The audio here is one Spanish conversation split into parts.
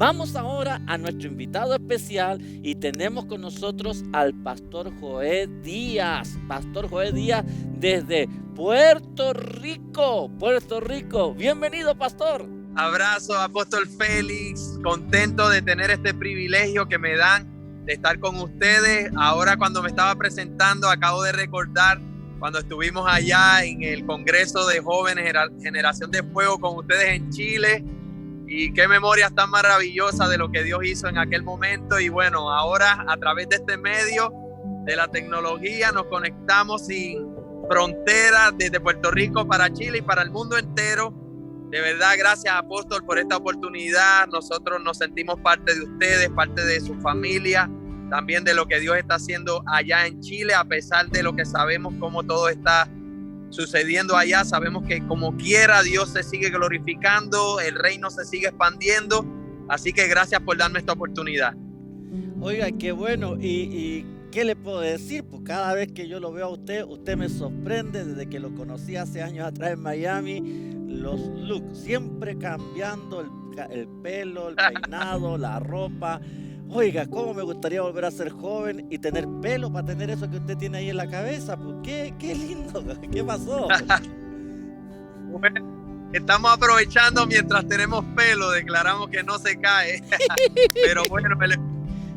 Vamos ahora a nuestro invitado especial y tenemos con nosotros al Pastor Joé Díaz. Pastor Joé Díaz desde Puerto Rico. Bienvenido, Pastor. Abrazo, Apóstol Félix. Contento de tener este privilegio que me dan de estar con ustedes. Ahora, cuando me estaba presentando, acabo de recordar cuando estuvimos allá en el Congreso de Jóvenes Generación de Fuego con ustedes en Chile. Y qué memorias tan maravillosas de lo que Dios hizo en aquel momento. Y bueno, ahora a través de este medio de la tecnología nos conectamos sin fronteras desde Puerto Rico para Chile y para el mundo entero. De verdad, gracias, Apóstol, por esta oportunidad. Nosotros nos sentimos parte de ustedes, parte de su familia, también de lo que Dios está haciendo allá en Chile, a pesar de lo que sabemos, cómo todo está sucediendo allá. Sabemos que como quiera Dios se sigue glorificando, el reino se sigue expandiendo, así que gracias por darme esta oportunidad. Oiga, qué bueno. ¿Y qué le puedo decir? Pues cada vez que yo lo veo a usted me sorprende. Desde que lo conocí hace años atrás en Miami, los looks siempre cambiando, el pelo, el peinado, la ropa. Oiga, cómo me gustaría volver a ser joven y tener pelo para tener eso que usted tiene ahí en la cabeza. Pues qué lindo. ¿Qué pasó? Bueno, estamos aprovechando mientras tenemos pelo, declaramos que no se cae. Pero bueno, el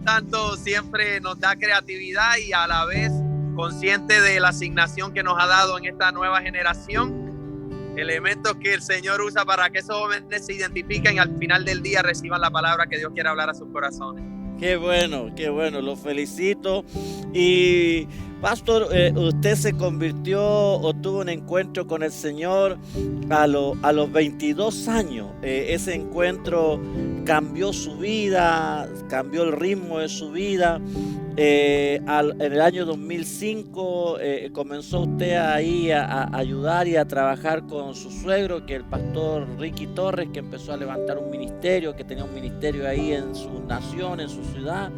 Santo siempre nos da creatividad y a la vez consciente de la asignación que nos ha dado en esta nueva generación. Elementos que el Señor usa para que esos jóvenes se identifiquen y al final del día reciban la palabra que Dios quiere hablar a sus corazones. Qué bueno, lo felicito. Y Pastor, usted se convirtió o tuvo un encuentro con el Señor a los 22 años. Ese encuentro cambió su vida, cambió el ritmo de su vida. En el año 2005 comenzó usted ahí a ayudar y a trabajar con su suegro, que es el pastor Ricky Torres, que empezó a levantar un ministerio, que tenía un ministerio ahí en su nación, en su ciudad.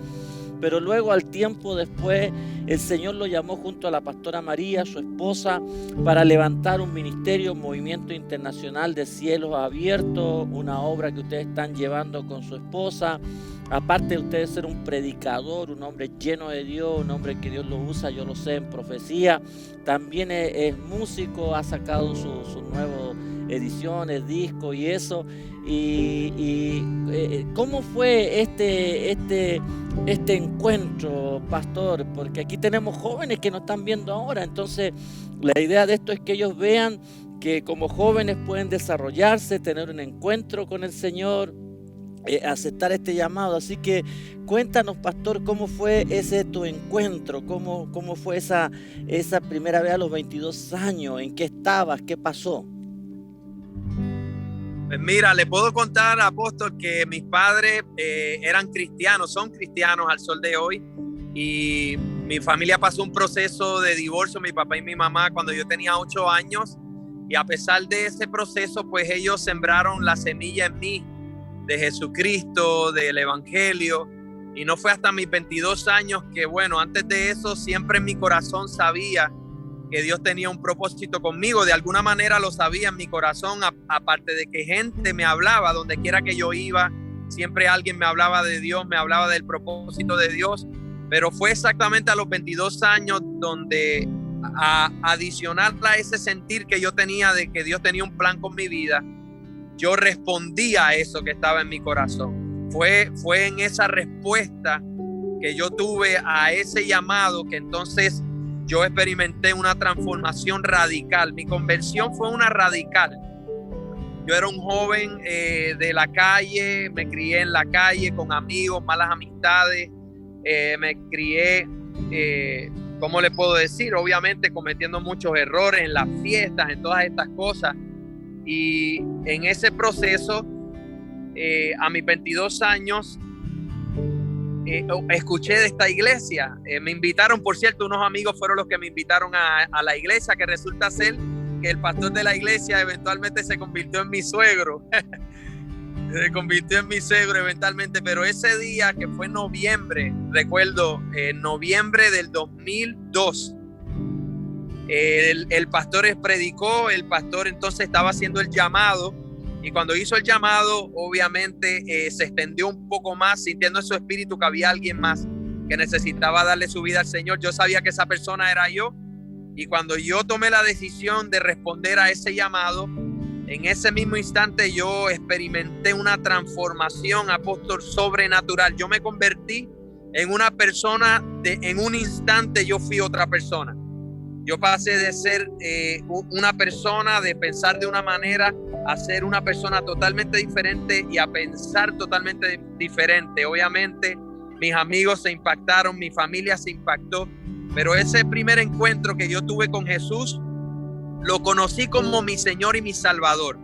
Pero luego, al tiempo después, el Señor lo llamó junto a la pastora María, su esposa, para levantar un ministerio, un movimiento internacional de cielos abiertos, una obra que ustedes están llevando con su esposa. Aparte de ustedes ser un predicador, un hombre lleno de Dios, un hombre que Dios lo usa, yo lo sé, en profecía, también es músico, ha sacado sus nuevas ediciones, discos y eso. ¿Cómo fue este encuentro, Pastor? Porque aquí tenemos jóvenes que nos están viendo ahora, entonces la idea de esto es que ellos vean que como jóvenes pueden desarrollarse, tener un encuentro con el Señor, aceptar este llamado. Así que cuéntanos, Pastor, cómo fue ese tu encuentro, cómo fue esa primera vez a los 22 años, en qué estabas, qué pasó. Pues mira, le puedo contar, Apóstol, que mis padres eran cristianos, son cristianos al sol de hoy, y mi familia pasó un proceso de divorcio, mi papá y mi mamá, cuando yo tenía 8 años, y a pesar de ese proceso, pues ellos sembraron la semilla en mí de Jesucristo, del Evangelio, y no fue hasta mis 22 años que, bueno, antes de eso siempre en mi corazón sabía que Dios tenía un propósito conmigo. De alguna manera lo sabía en mi corazón, aparte de que gente me hablaba donde quiera que yo iba, siempre alguien me hablaba de Dios, me hablaba del propósito de Dios, pero fue exactamente a los 22 años donde, adicional a ese sentir que yo tenía de que Dios tenía un plan con mi vida, yo respondía a eso que estaba en mi corazón. Fue en esa respuesta que yo tuve a ese llamado que entonces yo experimenté una transformación radical. Mi conversión fue una radical. Yo era un joven de la calle, me crié en la calle con amigos, malas amistades, me crié, ¿cómo le puedo decir? Obviamente cometiendo muchos errores en las fiestas, en todas estas cosas. Y en ese proceso, a mis 22 años, escuché de esta iglesia. Me invitaron, por cierto, unos amigos fueron los que me invitaron a la iglesia, que resulta ser que el pastor de la iglesia eventualmente se convirtió en mi suegro. Se convirtió en mi suegro eventualmente, pero ese día, que fue en noviembre, recuerdo, en noviembre del 2002, el pastor predicó, el pastor entonces estaba haciendo el llamado Y cuando hizo el llamado, obviamente se extendió un poco más, sintiendo en su espíritu que había alguien más que necesitaba darle su vida al Señor. Yo sabía que esa persona era yo. Y cuando yo tomé la decisión de responder a ese llamado, en ese mismo instante yo experimenté una transformación, apóstol, sobrenatural. Yo me convertí en una persona, en un instante yo fui otra persona. Yo pasé de ser una persona, de pensar de una manera, a ser una persona totalmente diferente y a pensar totalmente diferente. Obviamente mis amigos se impactaron, mi familia se impactó, pero ese primer encuentro que yo tuve con Jesús, lo conocí como mi Señor y mi Salvador.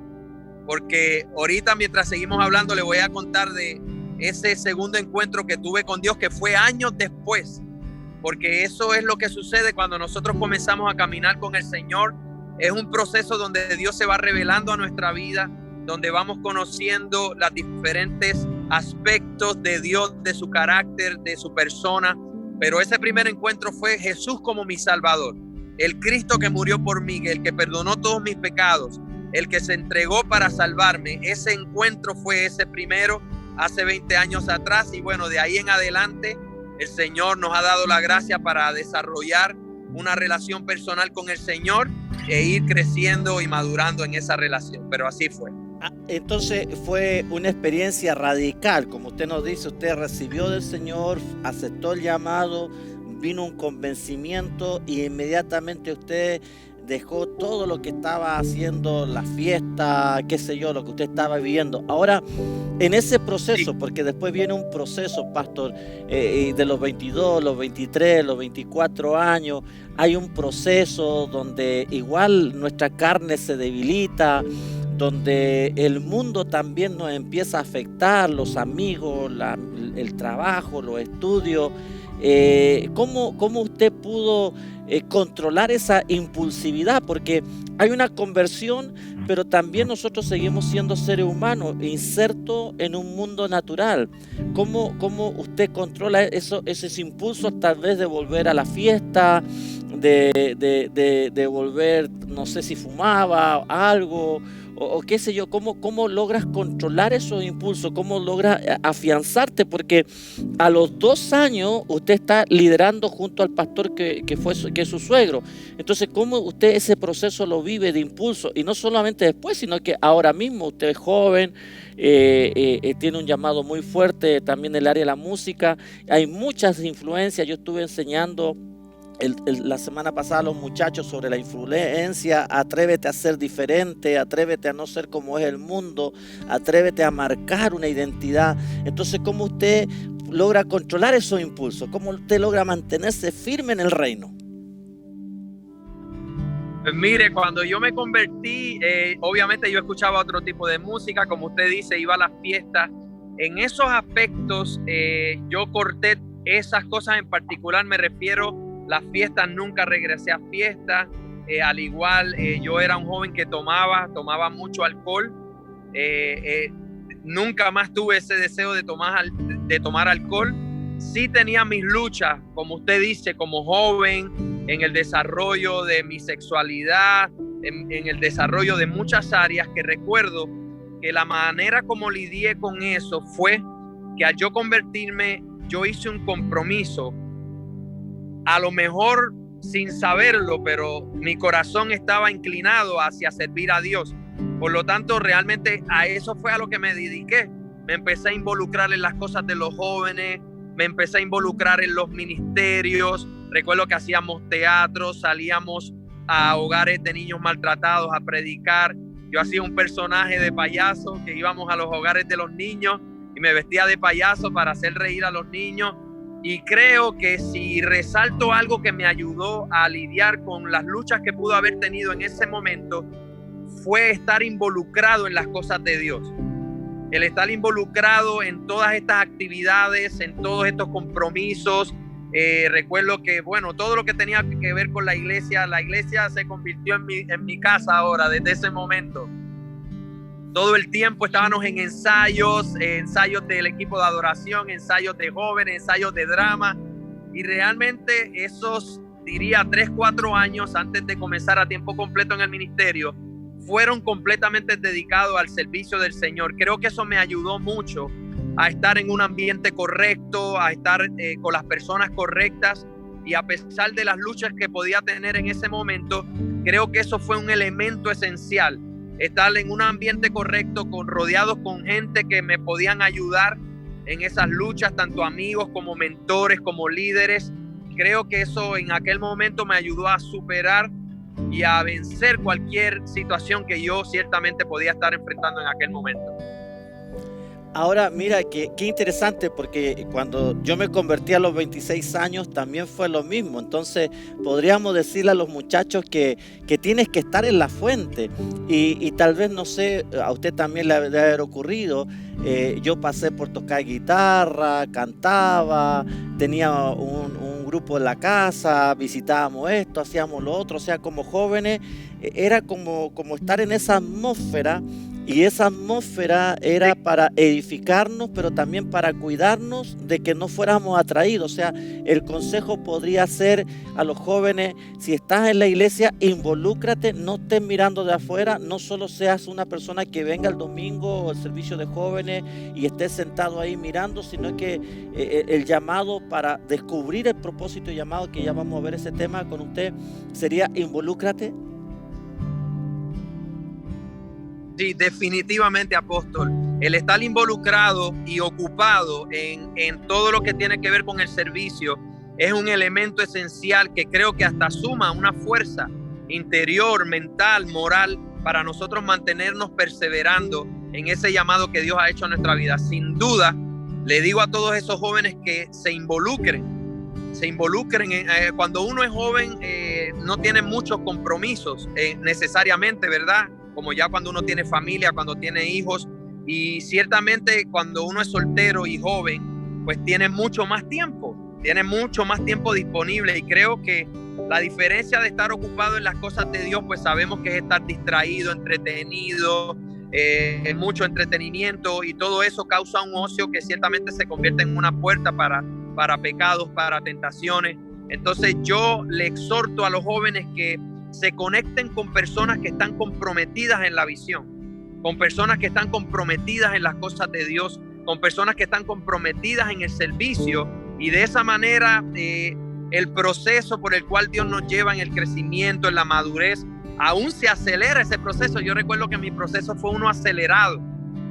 Porque ahorita, mientras seguimos hablando, le voy a contar de ese segundo encuentro que tuve con Dios, que fue años después. Porque eso es lo que sucede cuando nosotros comenzamos a caminar con el Señor. Es un proceso donde Dios se va revelando a nuestra vida, donde vamos conociendo los diferentes aspectos de Dios, de su carácter, de su persona. Pero ese primer encuentro fue Jesús como mi Salvador, el Cristo que murió por mí, el que perdonó todos mis pecados, el que se entregó para salvarme. Ese encuentro fue ese primero, hace 20 años atrás. Y bueno, de ahí en adelante el Señor nos ha dado la gracia para desarrollar una relación personal con el Señor e ir creciendo y madurando en esa relación. Pero así fue. Entonces fue una experiencia radical, como usted nos dice. Usted recibió del Señor, aceptó el llamado, vino un convencimiento y inmediatamente usted dejó todo lo que estaba haciendo, la fiesta, qué sé yo, lo que usted estaba viviendo. Ahora, en ese proceso, porque después viene un proceso, pastor, de los 22, los 23, los 24 años, hay un proceso donde igual nuestra carne se debilita, donde el mundo también nos empieza a afectar, los amigos, el trabajo, los estudios. ¿Cómo usted pudo controlar esa impulsividad? Porque hay una conversión, pero también nosotros seguimos siendo seres humanos insertos en un mundo natural. ¿Cómo usted controla esos impulsos, tal vez de volver a la fiesta, de volver, no sé si fumaba algo, o qué sé yo? ¿Cómo logras controlar esos impulsos? ¿Cómo logras afianzarte? Porque a los 2 años usted está liderando junto al pastor que es su suegro. Entonces, ¿cómo usted ese proceso lo vive de impulso? Y no solamente después, sino que ahora mismo usted es joven, tiene un llamado muy fuerte también en el área de la música. Hay muchas influencias. Yo estuve enseñando la semana pasada a los muchachos sobre la influencia. Atrévete a ser diferente, atrévete a no ser como es el mundo, atrévete a marcar una identidad. Entonces, ¿cómo usted logra controlar esos impulsos? ¿Cómo usted logra mantenerse firme en el reino? Pues mire, cuando yo me convertí, obviamente yo escuchaba otro tipo de música, como usted dice, iba a las fiestas. En esos aspectos yo corté esas cosas en particular. Me refiero, las fiestas, nunca regresé a fiestas. Al igual, yo era un joven que tomaba mucho alcohol. Nunca más tuve ese deseo de tomar alcohol. Sí tenía mis luchas, como usted dice, como joven, en el desarrollo de mi sexualidad, en el desarrollo de muchas áreas, que recuerdo que la manera como lidié con eso fue que al yo convertirme, yo hice un compromiso, a lo mejor sin saberlo, pero mi corazón estaba inclinado hacia servir a Dios. Por lo tanto, realmente a eso fue a lo que me dediqué. Me empecé a involucrar en las cosas de los jóvenes, me empecé a involucrar en los ministerios. Recuerdo que hacíamos teatro, salíamos a hogares de niños maltratados a predicar. Yo hacía un personaje de payaso que íbamos a los hogares de los niños y me vestía de payaso para hacer reír a los niños. Y creo que si resalto algo que me ayudó a lidiar con las luchas que pudo haber tenido en ese momento, fue estar involucrado en las cosas de Dios. El estar involucrado en todas estas actividades, en todos estos compromisos. Recuerdo que, bueno, todo lo que tenía que ver con la iglesia se convirtió en mi casa ahora, desde ese momento. Todo el tiempo estábamos en ensayos del equipo de adoración, ensayos de jóvenes, ensayos de drama. Y realmente esos, diría, 3-4 años antes de comenzar a tiempo completo en el ministerio, fueron completamente dedicados al servicio del Señor. Creo que eso me ayudó mucho a estar en un ambiente correcto, a estar con las personas correctas, y a pesar de las luchas que podía tener en ese momento, creo que eso fue un elemento esencial, estar en un ambiente correcto, rodeados con gente que me podían ayudar en esas luchas, tanto amigos como mentores, como líderes. Creo que eso en aquel momento me ayudó a superar y a vencer cualquier situación que yo ciertamente podía estar enfrentando en aquel momento. Ahora, mira, qué interesante, porque cuando yo me convertí a los 26 años también fue lo mismo. Entonces, podríamos decirle a los muchachos que tienes que estar en la fuente. Y tal vez, no sé, a usted también le debe haber ocurrido. Yo pasé por tocar guitarra, cantaba, tenía un grupo en la casa, visitábamos esto, hacíamos lo otro. O sea, como jóvenes, era como estar en esa atmósfera. Y esa atmósfera era para edificarnos, pero también para cuidarnos de que no fuéramos atraídos. O sea, el consejo podría ser a los jóvenes: si estás en la iglesia, involúcrate, no estés mirando de afuera, no solo seas una persona que venga el domingo al servicio de jóvenes y estés sentado ahí mirando, sino que el llamado para descubrir el propósito y llamado, que ya vamos a ver ese tema con usted, sería involúcrate. Sí, definitivamente, apóstol. El estar involucrado y ocupado en todo lo que tiene que ver con el servicio es un elemento esencial que creo que hasta suma una fuerza interior, mental, moral, para nosotros mantenernos perseverando en ese llamado que Dios ha hecho a nuestra vida. Sin duda, le digo a todos esos jóvenes que se involucren. Cuando uno es joven, no tiene muchos compromisos necesariamente, ¿verdad? Como ya cuando uno tiene familia, cuando tiene hijos, y ciertamente cuando uno es soltero y joven, pues tiene mucho más tiempo disponible. Y creo que la diferencia de estar ocupado en las cosas de Dios, pues sabemos que es estar distraído, entretenido, mucho entretenimiento, y todo eso causa un ocio que ciertamente se convierte en una puerta para pecados, para tentaciones. Entonces yo le exhorto a los jóvenes que se conecten con personas que están comprometidas en la visión, con personas que están comprometidas en las cosas de Dios, con personas que están comprometidas en el servicio, y de esa manera el proceso por el cual Dios nos lleva en el crecimiento, en la madurez, aún se acelera ese proceso. Yo recuerdo que mi proceso fue uno acelerado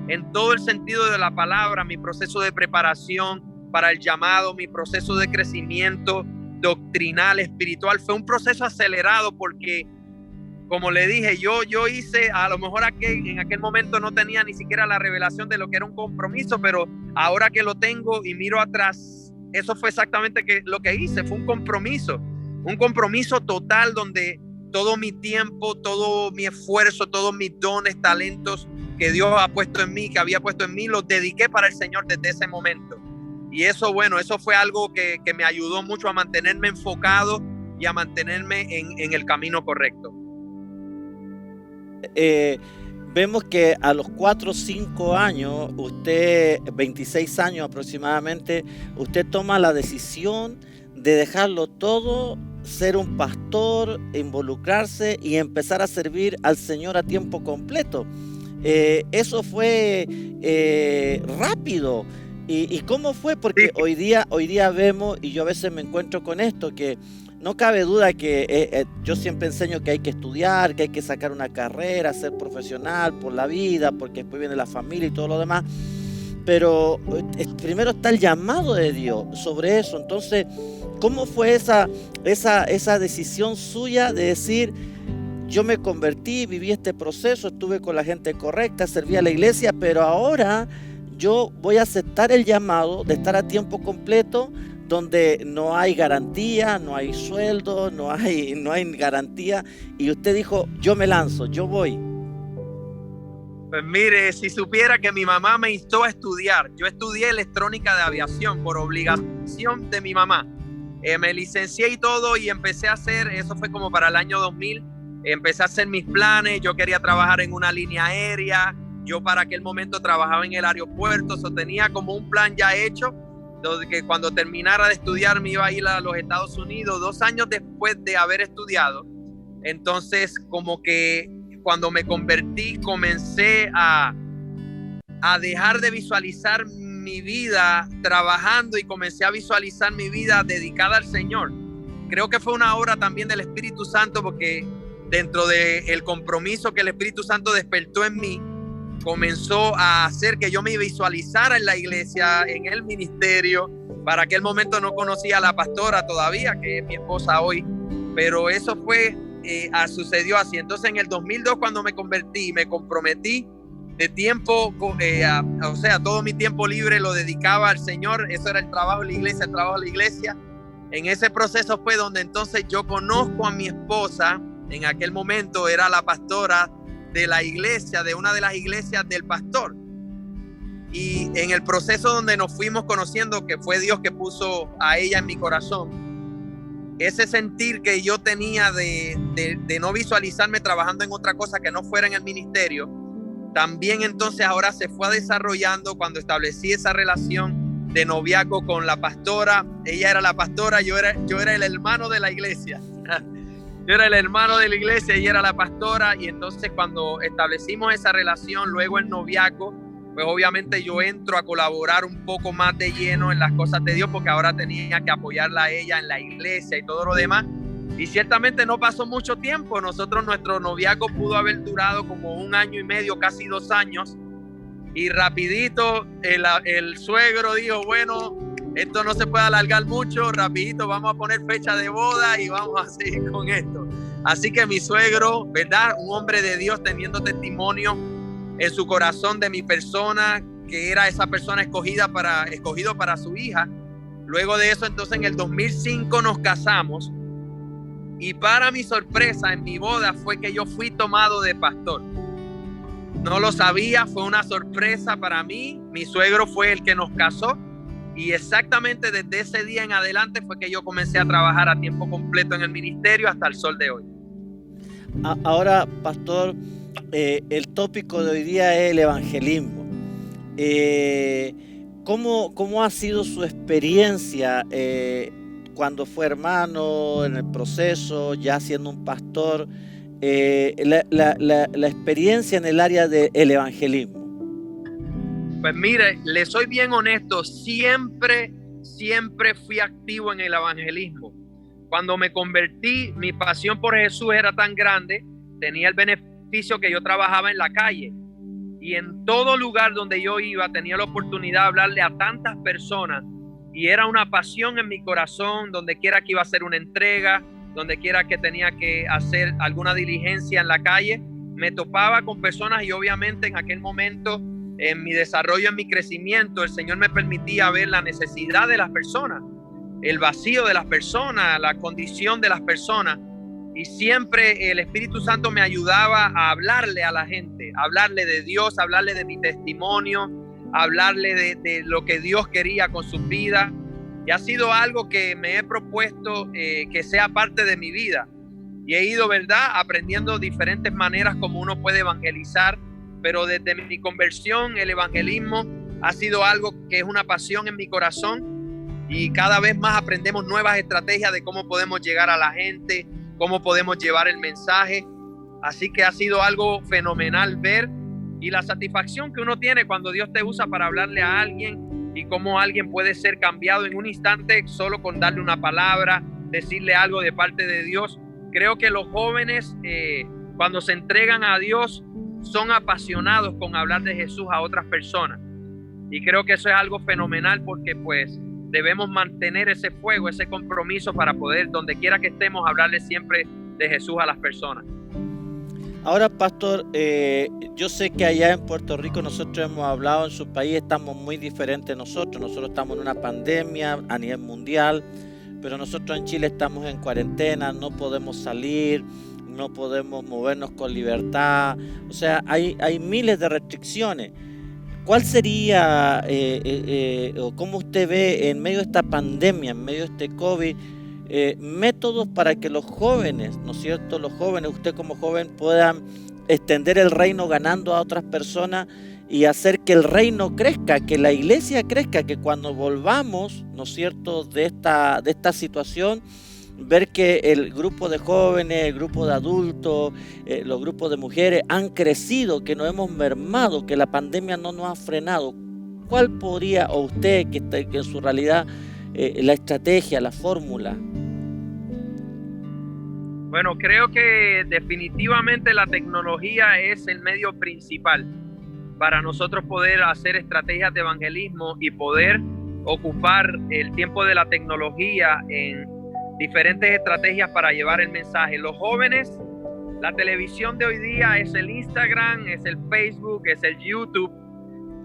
en todo el sentido de la palabra. Mi proceso de preparación para el llamado, mi proceso de crecimiento doctrinal, espiritual, fue un proceso acelerado, porque, como le dije, yo hice, a lo mejor en aquel momento no tenía ni siquiera la revelación de lo que era un compromiso, pero ahora que lo tengo y miro atrás, eso fue exactamente lo que hice. Fue un compromiso total, donde todo mi tiempo, todo mi esfuerzo, todos mis dones, talentos que Dios ha puesto en mí, que había puesto en mí, los dediqué para el Señor desde ese momento. Y eso, bueno, eso fue algo que me ayudó mucho a mantenerme enfocado y a mantenerme en el camino correcto. Vemos que a los 4 o 5 años, usted, 26 años aproximadamente, usted toma la decisión de dejarlo todo, ser un pastor, involucrarse y empezar a servir al Señor a tiempo completo. Eso fue rápido. ¿Y cómo fue? Porque hoy día vemos, y yo a veces me encuentro con esto, que no cabe duda que yo siempre enseño que hay que estudiar, que hay que sacar una carrera, ser profesional por la vida, porque después viene la familia y todo lo demás. Pero primero está el llamado de Dios sobre eso. Entonces, ¿cómo fue esa decisión suya de decir: yo me convertí, viví este proceso, estuve con la gente correcta, serví a la iglesia, pero ahora yo voy a aceptar el llamado de estar a tiempo completo, donde no hay garantía, no hay sueldo, no hay garantía? Y usted dijo: yo me lanzo, yo voy. Pues mire, si supiera que mi mamá me instó a estudiar. Yo estudié electrónica de aviación por obligación de mi mamá. Me licencié y todo, y empecé a hacer, eso fue como para el año 2000, empecé a hacer mis planes. Yo quería trabajar en una línea aérea. Yo para aquel momento trabajaba en el aeropuerto, tenía como un plan ya hecho, donde que cuando terminara de estudiar me iba a ir a los Estados Unidos 2 años después de haber estudiado. Entonces, como que cuando me convertí, comencé a dejar de visualizar mi vida trabajando y comencé a visualizar mi vida dedicada al Señor. Creo que fue una obra también del Espíritu Santo, porque dentro del compromiso que el Espíritu Santo despertó en mí, comenzó a hacer que yo me visualizara en la iglesia, en el ministerio. Para aquel momento no conocía a la pastora todavía, que es mi esposa hoy, pero eso fue, sucedió así. Entonces en el 2002, cuando me convertí, me comprometí de tiempo, o sea, todo mi tiempo libre lo dedicaba al Señor. Eso era el trabajo de la iglesia, el trabajo de la iglesia. En ese proceso fue donde entonces yo conozco a mi esposa. En aquel momento era la pastora de la iglesia, de una de las iglesias del pastor. Y en el proceso donde nos fuimos conociendo, que fue Dios que puso a ella en mi corazón, ese sentir que yo tenía de no visualizarme trabajando en otra cosa que no fuera en el ministerio, también entonces ahora se fue desarrollando cuando establecí esa relación de noviazgo con la pastora. Ella era la pastora, yo era el hermano de la iglesia. Yo era el hermano de la iglesia, ella era la pastora. Y entonces cuando establecimos esa relación, luego el noviazgo, pues obviamente yo entro a colaborar un poco más de lleno en las cosas de Dios, porque ahora tenía que apoyarla a ella en la iglesia y todo lo demás. Y ciertamente no pasó mucho tiempo. Nuestro noviazgo pudo haber durado como 1 año y medio, casi 2 años. Y rapidito el suegro dijo, bueno, esto no se puede alargar mucho, rapidito vamos a poner fecha de boda y vamos a seguir con esto. Así que mi suegro, ¿verdad? Un hombre de Dios, teniendo testimonio en su corazón de mi persona, que era esa persona escogido para su hija. Luego de eso, entonces en el 2005 nos casamos, y para mi sorpresa en mi boda fue que yo fui tomado de pastor. No lo sabía, fue una sorpresa para mí. Mi suegro fue el que nos casó, y exactamente desde ese día en adelante fue que yo comencé a trabajar a tiempo completo en el ministerio hasta el sol de hoy. Ahora, pastor, el tópico de hoy día es el evangelismo. ¿Cómo ha sido su experiencia cuando fue hermano, en el proceso, ya siendo un pastor, la experiencia en el área del evangelismo? Pues mire, le soy bien honesto, siempre fui activo en el evangelismo. Cuando me convertí, mi pasión por Jesús era tan grande, tenía el beneficio que yo trabajaba en la calle, y en todo lugar donde yo iba tenía la oportunidad de hablarle a tantas personas, y era una pasión en mi corazón. Donde quiera que iba a hacer una entrega, donde quiera que tenía que hacer alguna diligencia en la calle, me topaba con personas, y obviamente en aquel momento, en mi desarrollo, en mi crecimiento, el Señor me permitía ver la necesidad de las personas, el vacío de las personas, la condición de las personas. Y siempre el Espíritu Santo me ayudaba a hablarle a la gente, hablarle de Dios, hablarle de mi testimonio, hablarle de lo que Dios quería con su vida. Y ha sido algo que me he propuesto que sea parte de mi vida. Y he ido, ¿verdad?, aprendiendo diferentes maneras como uno puede evangelizar. Pero desde mi conversión, el evangelismo ha sido algo que es una pasión en mi corazón. Y cada vez más aprendemos nuevas estrategias de cómo podemos llegar a la gente, cómo podemos llevar el mensaje. Así que ha sido algo fenomenal ver, y la satisfacción que uno tiene cuando Dios te usa para hablarle a alguien, y cómo alguien puede ser cambiado en un instante solo con darle una palabra, decirle algo de parte de Dios. Creo que los jóvenes, cuando se entregan a Dios, son apasionados con hablar de Jesús a otras personas. Y creo que eso es algo fenomenal, porque pues debemos mantener ese fuego, ese compromiso, para poder, donde quiera que estemos, hablarle siempre de Jesús a las personas. Ahora, pastor, yo sé que allá en Puerto Rico nosotros hemos hablado, en su país estamos muy diferentes nosotros estamos en una pandemia a nivel mundial, pero nosotros en Chile estamos en cuarentena, no podemos salir, no podemos movernos con libertad, o sea, hay miles de restricciones. ¿Cuál sería, o cómo usted ve en medio de esta pandemia, en medio de este COVID, métodos para que los jóvenes, ¿no es cierto?, los jóvenes, usted como joven, puedan extender el reino ganando a otras personas y hacer que el reino crezca, que la iglesia crezca, que cuando volvamos, ¿no es cierto?, de esta situación, ver que el grupo de jóvenes, el grupo de adultos, los grupos de mujeres han crecido, que nos hemos mermado, que la pandemia no nos ha frenado. ¿Cuál podría, o usted que está en su realidad, la estrategia, la fórmula? Bueno, creo que definitivamente la tecnología es el medio principal para nosotros poder hacer estrategias de evangelismo y poder ocupar el tiempo de la tecnología en diferentes estrategias para llevar el mensaje. Los jóvenes, la televisión de hoy día es el Instagram, es el Facebook, es el YouTube,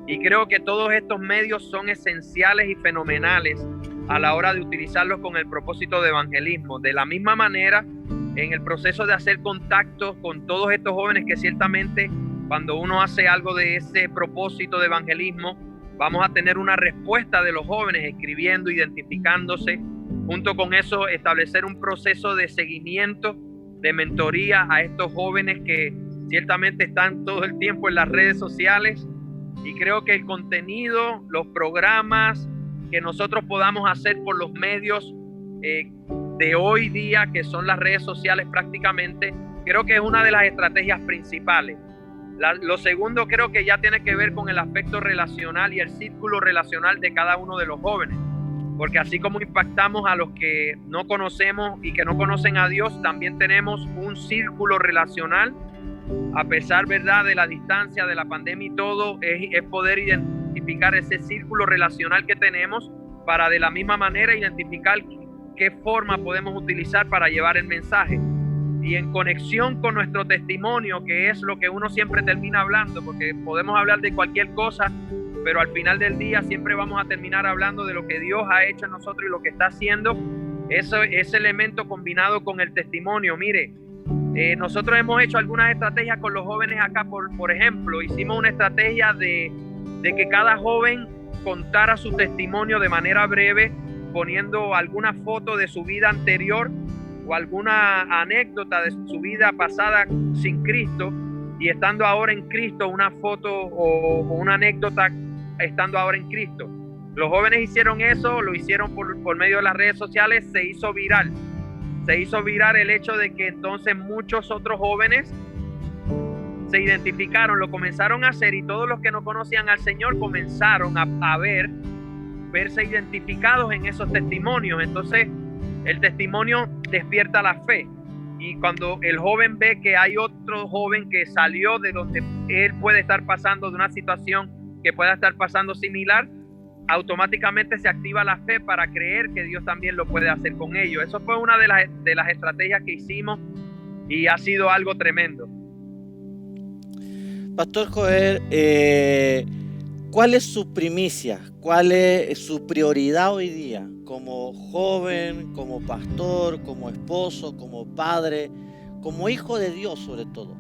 y creo que todos estos medios son esenciales y fenomenales a la hora de utilizarlos con el propósito de evangelismo. De la misma manera, en el proceso de hacer contactos con todos estos jóvenes, que ciertamente cuando uno hace algo de ese propósito de evangelismo, vamos a tener una respuesta de los jóvenes escribiendo, identificándose. Junto con eso, establecer un proceso de seguimiento, de mentoría a estos jóvenes que ciertamente están todo el tiempo en las redes sociales. Y creo que el contenido, los programas que nosotros podamos hacer por los medios de hoy día, que son las redes sociales prácticamente, creo que es una de las estrategias principales. Lo segundo creo que ya tiene que ver con el aspecto relacional y el círculo relacional de cada uno de los jóvenes, porque así como impactamos a los que no conocemos y que no conocen a Dios, también tenemos un círculo relacional, a pesar, ¿verdad?, de la distancia, de la pandemia y todo, es poder identificar ese círculo relacional que tenemos para de la misma manera identificar qué forma podemos utilizar para llevar el mensaje. Y en conexión con nuestro testimonio, que es lo que uno siempre termina hablando, porque podemos hablar de cualquier cosa, pero al final del día siempre vamos a terminar hablando de lo que Dios ha hecho en nosotros y lo que está haciendo. Ese elemento combinado con el testimonio. Mire, nosotros hemos hecho algunas estrategias con los jóvenes acá. Por ejemplo, hicimos una estrategia de que cada joven contara su testimonio de manera breve, poniendo alguna foto de su vida anterior o alguna anécdota de su vida pasada sin Cristo, y estando ahora en Cristo, una foto o una anécdota estando ahora en Cristo. Los jóvenes hicieron eso, lo hicieron por medio de las redes sociales, se hizo viral el hecho de que entonces muchos otros jóvenes se identificaron, lo comenzaron a hacer, y todos los que no conocían al Señor comenzaron a verse identificados en esos testimonios. Entonces el testimonio despierta la fe, y cuando el joven ve que hay otro joven que salió de donde él puede estar pasando, de una situación que pueda estar pasando similar, automáticamente se activa la fe para creer que Dios también lo puede hacer con ellos. Eso fue una de las estrategias que hicimos y ha sido algo tremendo. Pastor Joel, ¿cuál es su primicia? ¿Cuál es su prioridad hoy día? Como joven, como pastor, como esposo, como padre, como hijo de Dios sobre todo.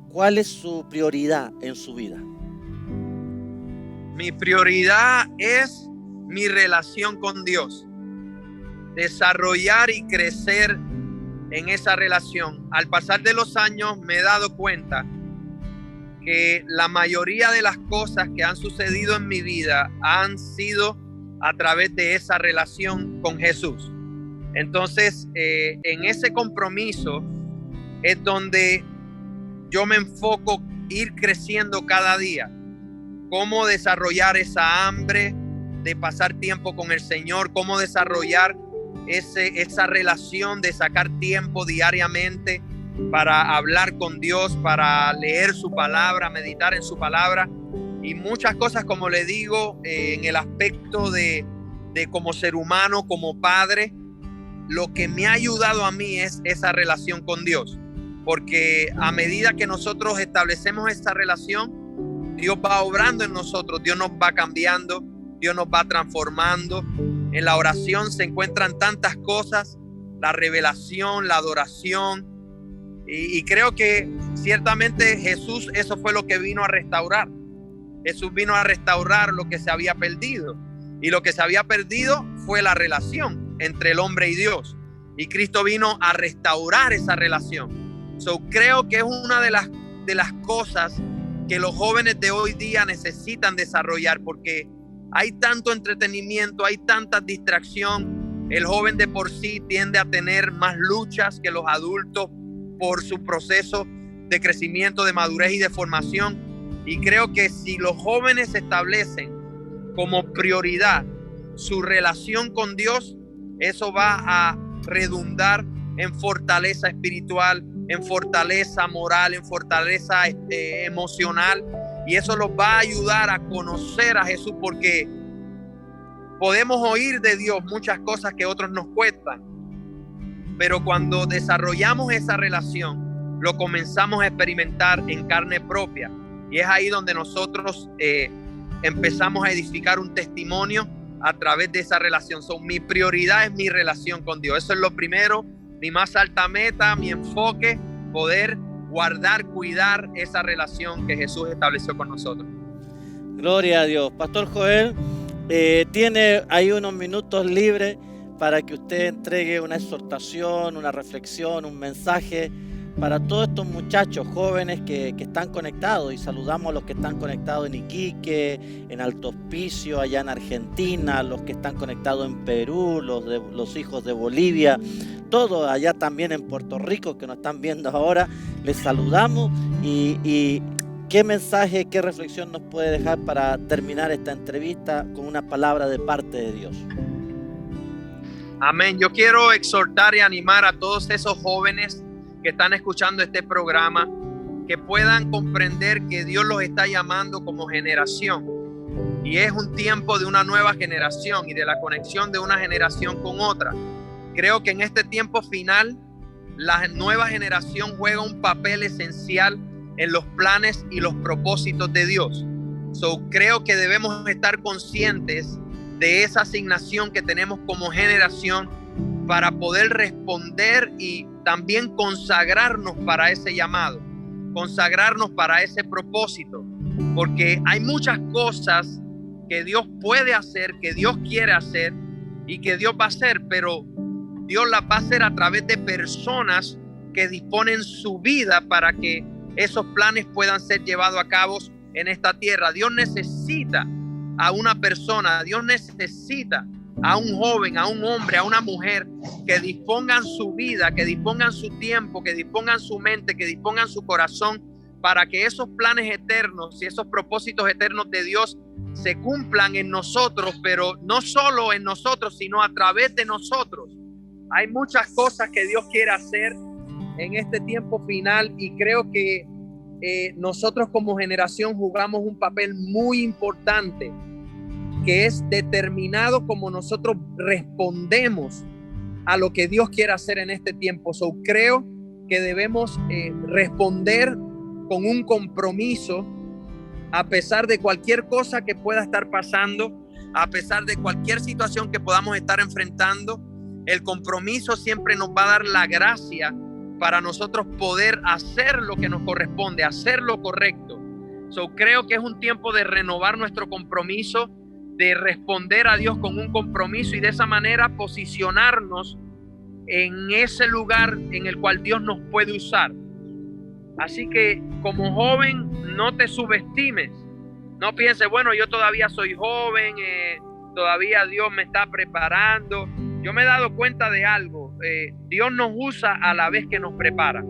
¿Cuál es su prioridad en su vida? Mi prioridad es mi relación con Dios. Desarrollar y crecer en esa relación. Al pasar de los años me he dado cuenta que la mayoría de las cosas que han sucedido en mi vida han sido a través de esa relación con Jesús. Entonces, en ese compromiso es donde yo me enfoco ir creciendo cada día. Cómo desarrollar esa hambre de pasar tiempo con el Señor, cómo desarrollar esa relación de sacar tiempo diariamente para hablar con Dios, para leer su palabra, meditar en su palabra, y muchas cosas, como le digo, en el aspecto de como ser humano, como padre. Lo que me ha ayudado a mí es esa relación con Dios, porque a medida que nosotros establecemos esa relación, Dios va obrando en nosotros, Dios nos va cambiando, Dios nos va transformando. En la oración se encuentran tantas cosas, la revelación, la adoración, y creo que ciertamente Jesús, eso fue lo que vino a restaurar. Jesús vino a restaurar lo que se había perdido, y lo que se había perdido fue la relación entre el hombre y Dios, y Cristo vino a restaurar esa relación. Creo que es una de las cosas que los jóvenes de hoy día necesitan desarrollar, porque hay tanto entretenimiento, hay tanta distracción, El joven de por sí tiende a tener más luchas que los adultos por su proceso de crecimiento, de madurez y de formación. Y creo que si los jóvenes establecen como prioridad su relación con Dios, eso va a redundar en fortaleza espiritual, en fortaleza moral, en fortaleza emocional, y eso los va a ayudar a conocer a Jesús, porque podemos oír de Dios muchas cosas que otros nos cuentan, pero cuando desarrollamos esa relación, lo comenzamos a experimentar en carne propia, y es ahí donde nosotros empezamos a edificar un testimonio a través de esa relación. Mi prioridad es mi relación con Dios. Eso es lo primero, mi más alta meta, mi enfoque, poder guardar, cuidar esa relación que Jesús estableció con nosotros. Gloria a Dios. Pastor Joel, tiene ahí unos minutos libres para que usted entregue una exhortación, una reflexión, un mensaje para todos estos muchachos jóvenes que están conectados, y saludamos a los que están conectados en Iquique, en Alto Hospicio, allá en Argentina, los que están conectados en Perú, los hijos de Bolivia, todos allá también en Puerto Rico que nos están viendo ahora. Les saludamos y ¿qué mensaje, qué reflexión nos puede dejar para terminar esta entrevista con una palabra de parte de Dios? Amén. Yo quiero exhortar y animar a todos esos jóvenes que están escuchando este programa, que puedan comprender que Dios los está llamando como generación, y es un tiempo de una nueva generación y de la conexión de una generación con otra. Creo que en este tiempo final la nueva generación juega un papel esencial en los planes y los propósitos de Dios. Creo que debemos estar conscientes de esa asignación que tenemos como generación para poder responder y también consagrarnos para ese llamado, consagrarnos para ese propósito, porque hay muchas cosas que Dios puede hacer, que Dios quiere hacer y que Dios va a hacer, pero Dios las va a hacer a través de personas que disponen su vida para que esos planes puedan ser llevados a cabo en esta tierra. Dios necesita a una persona, Dios necesita a un joven, a un hombre, a una mujer que dispongan su vida, que dispongan su tiempo, que dispongan su mente, que dispongan su corazón para que esos planes eternos y esos propósitos eternos de Dios se cumplan en nosotros, pero no solo en nosotros, sino a través de nosotros. Hay muchas cosas que Dios quiere hacer en este tiempo final, y creo que nosotros como generación jugamos un papel muy importante, que es determinado como nosotros respondemos a lo que Dios quiere hacer en este tiempo. Creo que debemos responder con un compromiso a pesar de cualquier cosa que pueda estar pasando, a pesar de cualquier situación que podamos estar enfrentando. El compromiso siempre nos va a dar la gracia para nosotros poder hacer lo que nos corresponde, hacer lo correcto. Creo que es un tiempo de renovar nuestro compromiso, de responder a Dios con un compromiso, y de esa manera posicionarnos en ese lugar en el cual Dios nos puede usar. Así que como joven, no te subestimes, no pienses, bueno, yo todavía soy joven, todavía Dios me está preparando. Yo me he dado cuenta de algo, Dios nos usa a la vez que nos prepara.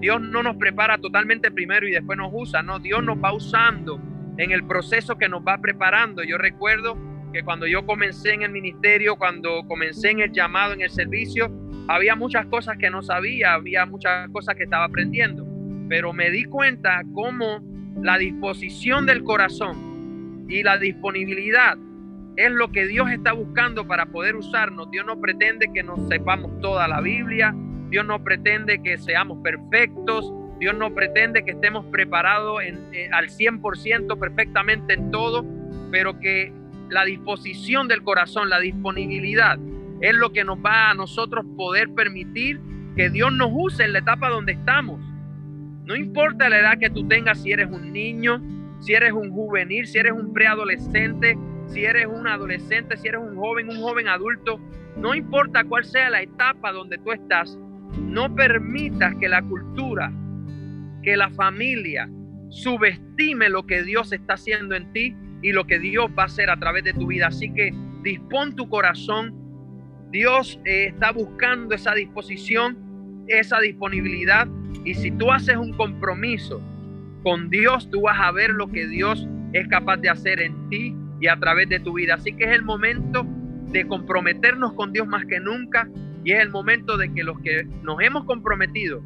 Dios no nos prepara totalmente primero y después nos usa, no, Dios nos va usando en el proceso que nos va preparando. Yo recuerdo que cuando yo comencé en el ministerio, cuando comencé en el llamado, en el servicio, había muchas cosas que no sabía, había muchas cosas que estaba aprendiendo, pero me di cuenta cómo la disposición del corazón y la disponibilidad es lo que Dios está buscando para poder usarnos. Dios no pretende que nos sepamos toda la Biblia, Dios no pretende que seamos perfectos, Dios no pretende que estemos preparados al 100% perfectamente en todo, pero que la disposición del corazón, la disponibilidad, es lo que nos va a nosotros poder permitir que Dios nos use en la etapa donde estamos. No importa la edad que tú tengas, si eres un niño, si eres un juvenil, si eres un preadolescente, si eres un adolescente, si eres un joven adulto, no importa cuál sea la etapa donde tú estás, no permitas que la cultura, que la familia subestime lo que Dios está haciendo en ti y lo que Dios va a hacer a través de tu vida. Así que dispón tu corazón, Dios está buscando esa disposición, esa disponibilidad. Y si tú haces un compromiso con Dios, tú vas a ver lo que Dios es capaz de hacer en ti y a través de tu vida. Así que es el momento de comprometernos con Dios más que nunca, y es el momento de que los que nos hemos comprometido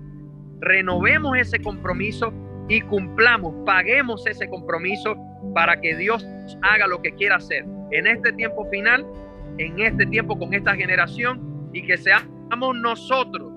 renovemos ese compromiso y cumplamos, paguemos ese compromiso para que Dios haga lo que quiera hacer en este tiempo final, en este tiempo con esta generación, y que seamos nosotros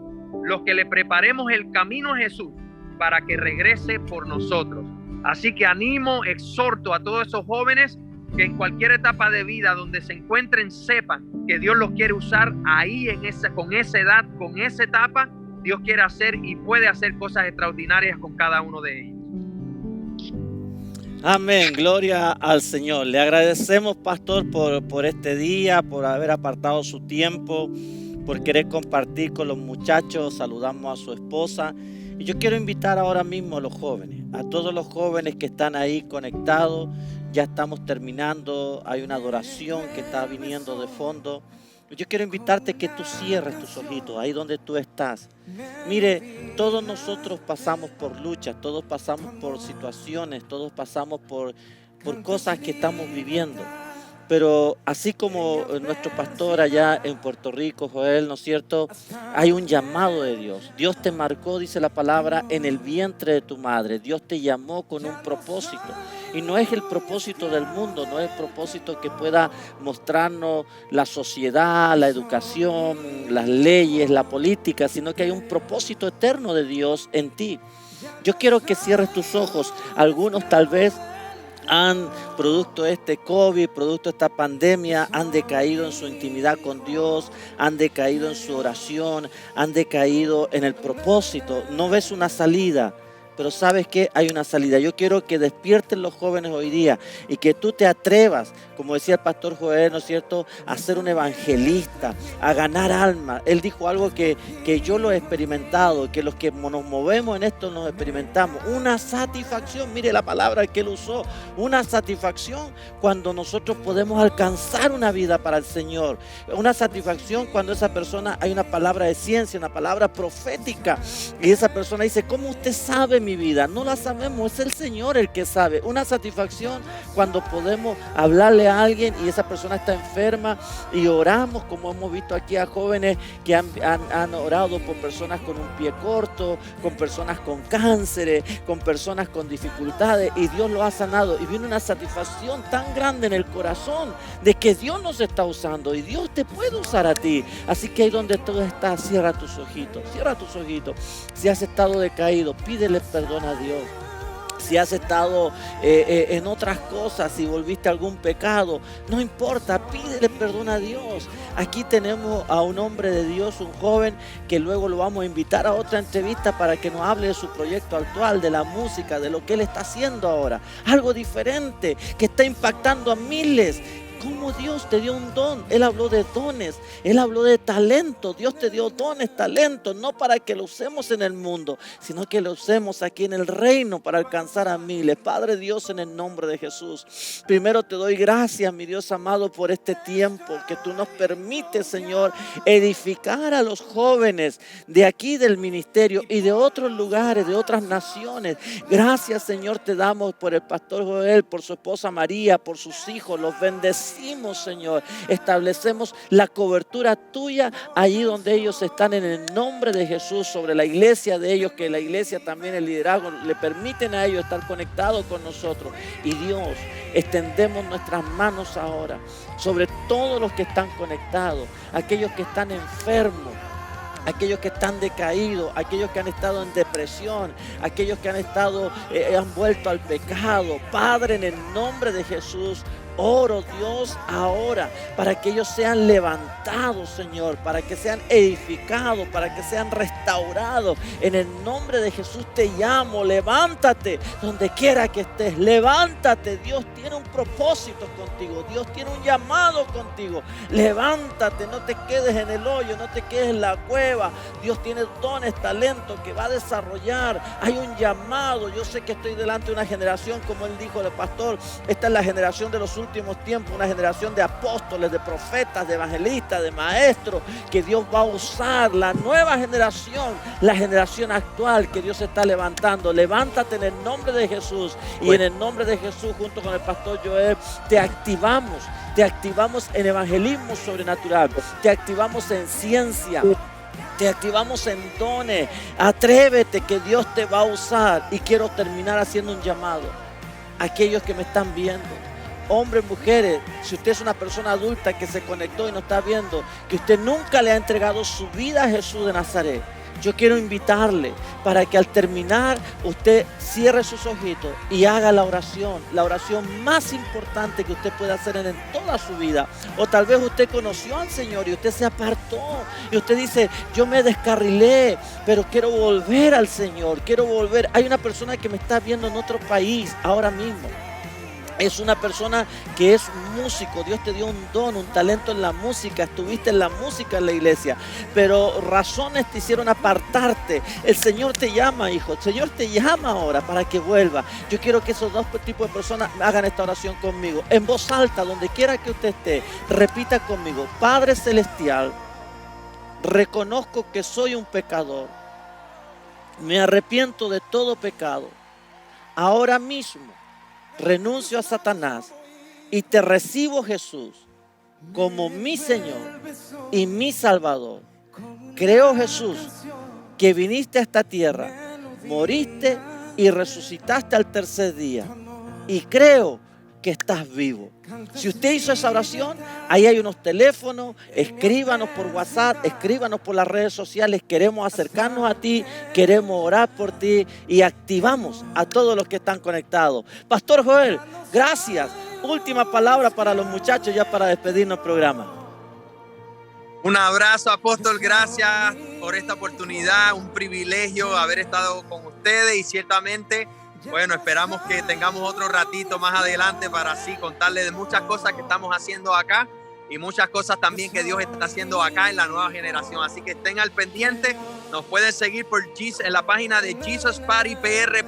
los que le preparemos el camino a Jesús para que regrese por nosotros. Así que animo, exhorto a todos esos jóvenes que en cualquier etapa de vida donde se encuentren sepan que Dios los quiere usar ahí con esa edad, con esa etapa. Dios quiere hacer y puede hacer cosas extraordinarias con cada uno de ellos. Amén, gloria al Señor. Le agradecemos, pastor, por este día, por haber apartado su tiempo, por querer compartir con los muchachos. Saludamos a su esposa. Y yo quiero invitar ahora mismo a los jóvenes, a todos los jóvenes que están ahí conectados. Ya estamos terminando, hay una adoración que está viniendo de fondo. Yo quiero invitarte que tú cierres tus ojitos ahí donde tú estás. Mire, todos nosotros pasamos por luchas, todos pasamos por situaciones, todos pasamos por cosas que estamos viviendo. Pero así como nuestro pastor allá en Puerto Rico, Joel, ¿no es cierto? Hay un llamado de Dios. Dios te marcó, dice la palabra, en el vientre de tu madre. Dios te llamó con un propósito. Y no es el propósito del mundo, no es el propósito que pueda mostrarnos la sociedad, la educación, las leyes, la política, sino que hay un propósito eterno de Dios en ti. Yo quiero que cierres tus ojos. Algunos tal vez producto de este COVID, producto de esta pandemia, han decaído en su intimidad con Dios, han decaído en su oración, han decaído en el propósito. No ves una salida, pero sabes que hay una salida. Yo quiero que despierten los jóvenes hoy día y que tú te atrevas, como decía el pastor Joel, ¿no es cierto?, a ser un evangelista, a ganar almas. Él dijo algo que yo lo he experimentado, que los que nos movemos en esto nos experimentamos. Una satisfacción, mire la palabra que él usó, una satisfacción cuando nosotros podemos alcanzar una vida para el Señor. Una satisfacción cuando esa persona, hay una palabra de ciencia, una palabra profética, y esa persona dice, ¿cómo usted sabe mi vida? No la sabemos, es el Señor el que sabe. Una satisfacción cuando podemos hablarle a alguien y esa persona está enferma y oramos, como hemos visto aquí a jóvenes que han orado por personas con un pie corto, con personas con cánceres, con personas con dificultades, y Dios lo ha sanado, y viene una satisfacción tan grande en el corazón de que Dios nos está usando y Dios te puede usar a ti. Así que ahí donde tú estás, cierra tus ojitos, cierra tus ojitos. Si has estado decaído, pídele perdón a Dios. Si has estado en otras cosas, si volviste a algún pecado, no importa, pídele perdón a Dios. Aquí tenemos a un hombre de Dios, un joven, que luego lo vamos a invitar a otra entrevista para que nos hable de su proyecto actual, de la música, de lo que él está haciendo ahora. Algo diferente que está impactando a miles. Cómo Dios te dio un don. Él habló de dones, él habló de talento. Dios te dio dones, talentos, no para que lo usemos en el mundo, sino que lo usemos aquí en el reino para alcanzar a miles. Padre Dios, en el nombre de Jesús, primero te doy gracias, mi Dios amado, por este tiempo que tú nos permites, Señor, edificar a los jóvenes de aquí del ministerio y de otros lugares, de otras naciones. Gracias, Señor, te damos por el pastor Joel, por su esposa María, por sus hijos. Los bendecimos, Señor. Establecemos la cobertura tuya allí donde ellos están, en el nombre de Jesús, sobre la iglesia de ellos, que la iglesia también, el liderazgo, le permiten a ellos estar conectados con nosotros. Y Dios, extendemos nuestras manos ahora sobre todos los que están conectados, aquellos que están enfermos, aquellos que están decaídos, aquellos que han estado en depresión, aquellos que han vuelto al pecado. Padre, en el nombre de Jesús, oro, Dios, ahora para que ellos sean levantados, Señor, para que sean edificados, para que sean restaurados. En el nombre de Jesús te llamo, levántate donde quiera que estés, levántate. Dios tiene un propósito contigo, Dios tiene un llamado contigo. Levántate, no te quedes en el hoyo, no te quedes en la cueva. Dios tiene dones, talentos que va a desarrollar. Hay un llamado. Yo sé que estoy delante de una generación, como él dijo el pastor, esta es la generación de los últimos tiempos una generación de apóstoles, de profetas, de evangelistas, de maestros, que Dios va a usar la nueva generación, la generación actual que Dios está levantando. Levántate en el nombre de Jesús, y en el nombre de Jesús, junto con el pastor Joel, te activamos en evangelismo sobrenatural, te activamos en ciencia, te activamos en dones. Atrévete, que Dios te va a usar. Y quiero terminar haciendo un llamado a aquellos que me están viendo, hombres, mujeres. Si usted es una persona adulta que se conectó y nos está viendo, que usted nunca le ha entregado su vida a Jesús de Nazaret, yo quiero invitarle para que al terminar usted cierre sus ojitos y haga la oración más importante que usted puede hacer en toda su vida. O tal vez usted conoció al Señor y usted se apartó y usted dice: yo me descarrilé, pero quiero volver al Señor, quiero volver. Hay una persona que me está viendo en otro país ahora mismo. Es una persona que es músico. Dios te dio un don, un talento en la música. Estuviste en la música en la iglesia, pero razones te hicieron apartarte. El Señor te llama, hijo. El Señor te llama ahora para que vuelva. Yo quiero que esos dos tipos de personas hagan esta oración conmigo. En voz alta, donde quiera que usted esté, repita conmigo: Padre Celestial, reconozco que soy un pecador. Me arrepiento de todo pecado. Ahora mismo renuncio a Satanás y te recibo, Jesús, como mi Señor y mi Salvador. Creo, Jesús, que viniste a esta tierra, moriste y resucitaste al tercer día. Y creo que estás vivo. Si usted hizo esa oración, ahí hay unos teléfonos. Escríbanos por WhatsApp, escríbanos por las redes sociales. Queremos acercarnos a ti, queremos orar por ti, y activamos a todos los que están conectados. Pastor Joel, gracias. Última palabra para los muchachos ya para despedirnos del programa. Un abrazo, apóstol. Gracias por esta oportunidad. Un privilegio haber estado con ustedes, y ciertamente, bueno, esperamos que tengamos otro ratito más adelante para así contarles de muchas cosas que estamos haciendo acá y muchas cosas también que Dios está haciendo acá en la nueva generación. Así que estén al pendiente. Nos pueden seguir en la página de Jesus Party PR,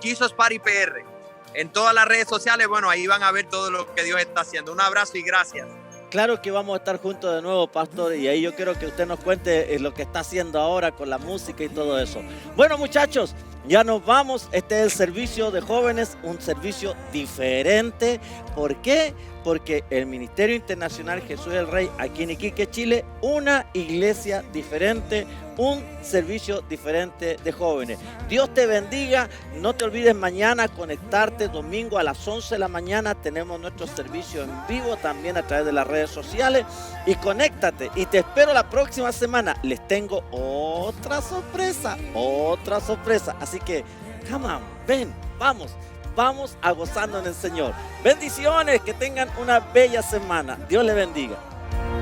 Jesus Party PR, en todas las redes sociales. Bueno, ahí van a ver todo lo que Dios está haciendo. Un abrazo y gracias. Claro que vamos a estar juntos de nuevo, pastor, y ahí yo quiero que usted nos cuente lo que está haciendo ahora con la música y todo eso. Bueno, muchachos, ya nos vamos. Este es el servicio de jóvenes, un servicio diferente. ¿Por qué? Porque el Ministerio Internacional Jesús el Rey, aquí en Iquique, Chile, una iglesia diferente, un servicio diferente de jóvenes. Dios te bendiga. No te olvides mañana conectarte, domingo a las 11 de la mañana. Tenemos nuestro servicio en vivo también a través de las redes sociales. Y conéctate, y te espero la próxima semana. Les tengo otra sorpresa. Así que, come on, ven, vamos a gozarnos en el Señor. Bendiciones, que tengan una bella semana. Dios les bendiga.